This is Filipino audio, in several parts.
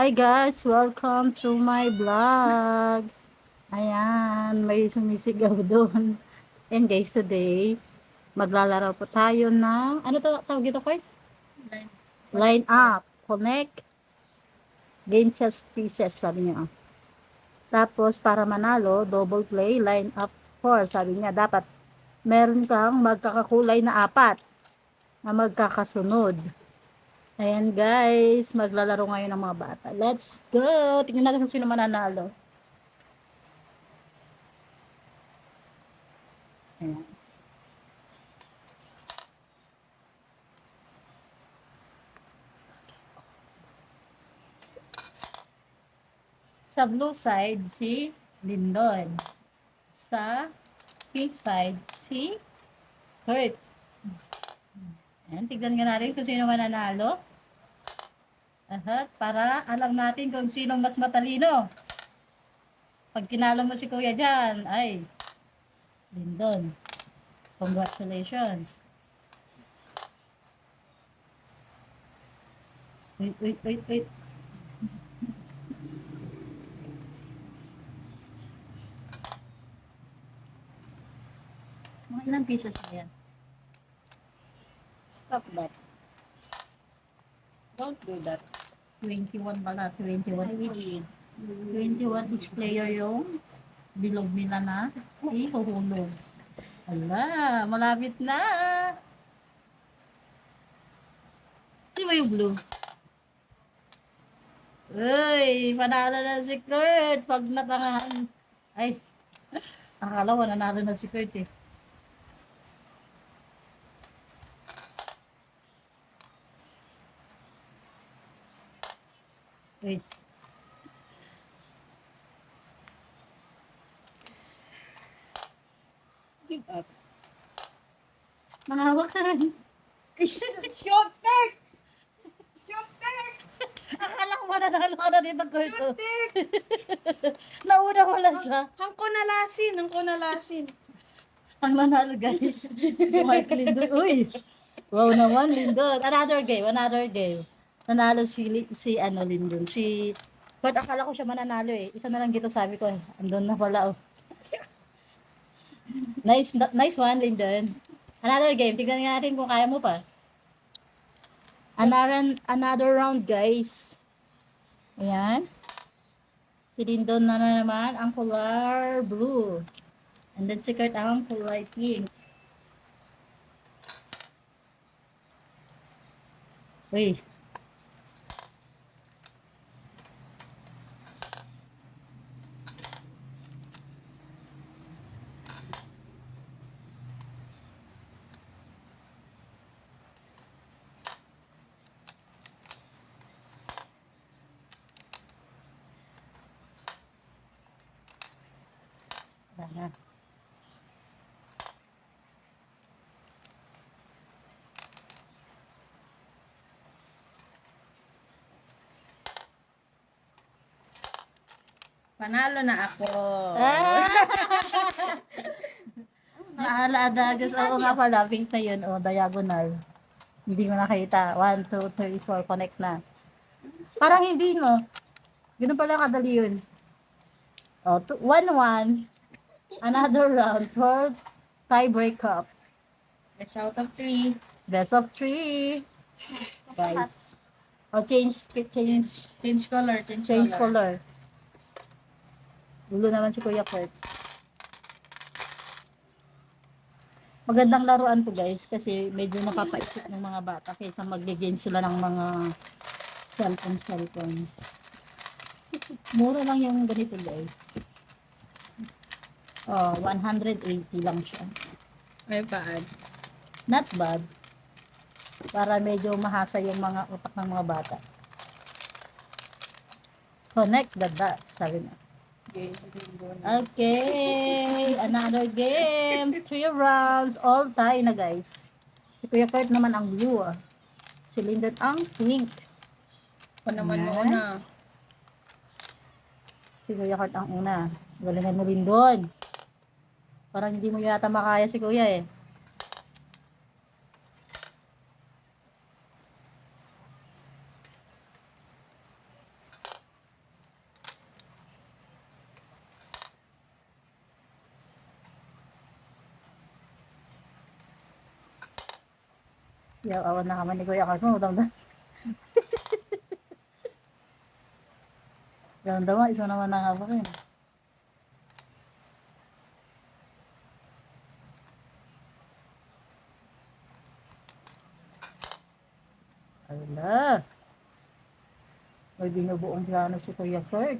Hi guys, welcome to my vlog. Ayan, may sumisigaw doon. And guys, today, maglalaro po tayo ng, ano to, tawag ito ko? Line up, connect, game chess pieces, sabi niya. Tapos, para manalo, double play, line up 4, sabi niya. Dapat, meron kang magkakakulay na 4 na magkakasunod. Ayan guys, maglalaro ngayon ng mga bata. Let's go! Tingnan natin kung sino mananalo. Ayan. Sa blue side, si Lindon. Sa pink side, si Kurt. Ayan, tignan nga natin kung sino mananalo. Aha, para alam natin kung sino mas matalino. Pag kinalo mo si Kuya dyan, ay, Lindon. Congratulations. Wait, wait, wait, wait. Mga ilang pieces na yan? Stop that. Don't do that. 21 pala, 21 each. 21 each player yung bilog nila na ihuhulog. Ala, malapit na. Sino ba yung blue? Uy, panalo na si Kurt. Pag natangahan. Ay, akala ko nanalo na si Kurt eh. Wait. Give up. Mangawakan. Shot take! Shot take! Akala ko mananalo ka na dito, Kurt. Shot take! Nauna wala siya. Hangko na lasin. Ang nanalo guys. Si Mark Lindon. Uy! Wow naman, Lindon. Another game. Nanalo si Lindon. But akala ko siya mananalo eh. Isa na lang dito sabi ko eh. Andun na pala oh. Nice one, Lindon. Another game. Tignan nga natin kung kaya mo pa. Another round, guys. Ayan. Si Lindon na naman ang color blue. And then si Kurt ang kulay pink. Uy. Tara. Panalo na ako. Naalaadagas. Oo nga pala. Pink na yun. O, diagonal. Hindi mo nakita. 1, 2, 3, 4. Connect na. Parang hindi, no? Ganun pala kadali yun. O, 1-1. Another round for tie breakup. Best out of 3. Best of 3. Guys. O, change Change color. color. Gulo naman si Kuya Kurt. Magandang laruan to guys kasi medyo napapaisip ng mga bata kaysa magle-game sila ng mga cellphone. Mura lang yung ganito guys. Oh, 180 lang siya. May paan. Not bad. Para medyo mahasa yung mga utak ng mga bata. Connect the dots, sabi na. Okay, another game. 3 rounds, all tie na guys. Si Kuya Kurt naman ang blue. Si Lyndon ang pink. Ako naman Ayan. muna. Si Kuya Kurt ang una. Galingan mo Lyndon. Parang hindi mo yata makaya si Kuya eh. Yaw, awan na naman ni Kuya Kurt mo. Damdaman, isa naman na nga ba kayo. Ala. May binubuong plano si Kuya Kurt.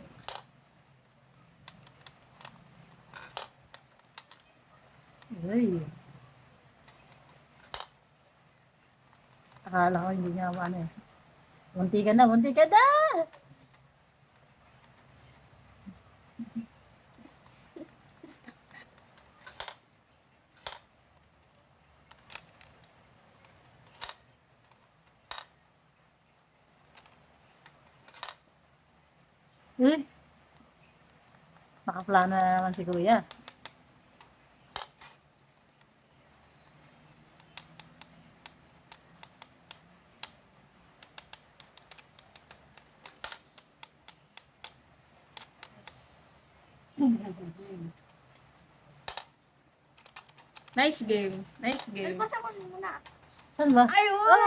Uy. Akala ko hindi niya ano eh. Munti ka na, munti ka na! Eh, nakaplano na naman si Kuya. Nice game. Nice game. Pasa mo muna. Saan ba? Ayun!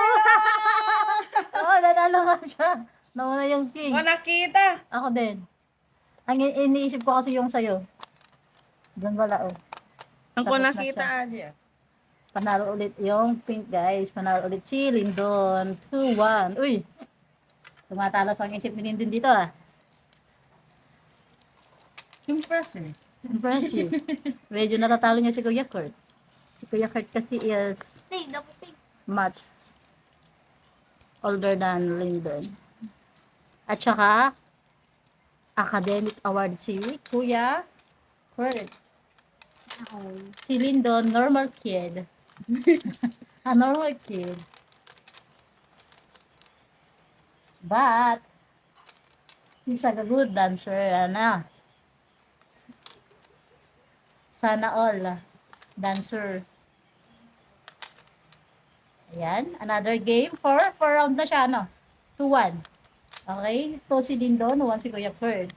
Oo, nanalo nga siya. Nauna yung king. O, nakita! Ako din. Ang iniisip ko kasi yung sayo. Doon wala oh. Ang ko Tapos na nakita aja. Panalo ulit yung pink guys. Panalo ulit si Lindon. 2-1. Uy! Tumatalas ang isip ni Lindon dito ah. Impressive. Impressive. Medyo natatalo niya si Kuya Kurt. Si Kuya Kurt kasi is Tay, dapat pig. much older than Lyndon. At saka, academic award si Kuya Kurt. Si Lyndon, normal kid. A normal kid. But, he's a good dancer. Ano? Sana all. Dancer. Ayan. Another game. 4 round na siya, ano? 2-1. Okay? 2 si Lindon, 1 si Kuya Kurt.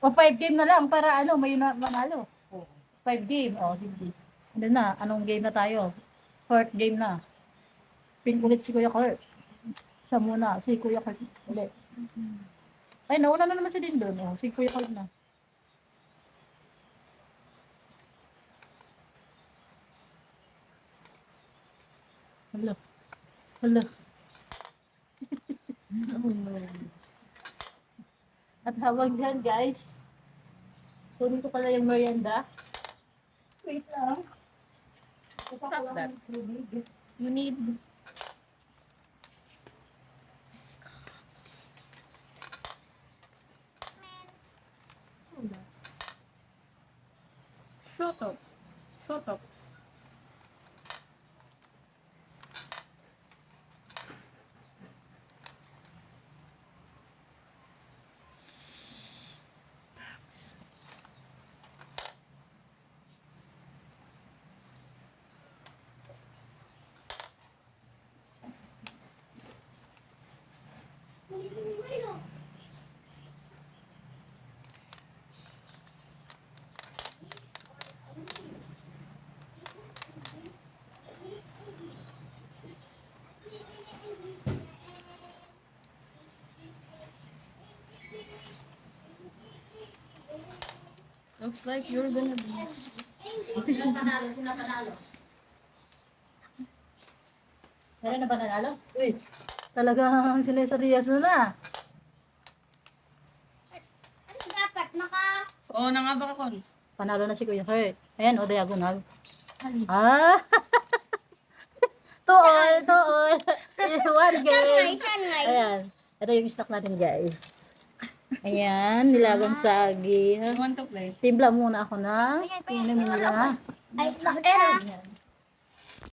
O 5 game na lang para ano, may manalo. 5 game. O, sige. Ano na? Anong game na tayo? 4th game na. Pin ulit si Kuya Kurt. Siya muna. Si Kuya Kurt ulit. Ay, nauna na naman si Lindon. O, si Kuya Kurt na. Hala. Hala. At habang dyan, guys, kunin ko pala yung merienda. Wait lang. Stop that. You need... Shut up. Shut up. Looks like you're gonna be... Sino panalo? Sino panalo? Meron na ba nanalo? Uy, talagang sineserious na. Ano dapat? Oo na nga ba ako? Panalo na si Kuya Kurt. Ayan, o diagonal. Ah! Tuol, tuol. One game. Saan nga? Ayan. Ito yung stock natin, guys. Ayan, nilagang saging. You want to play? Timpla muna ako ng Ayan, inumin nila. Ay, basta. Ayan.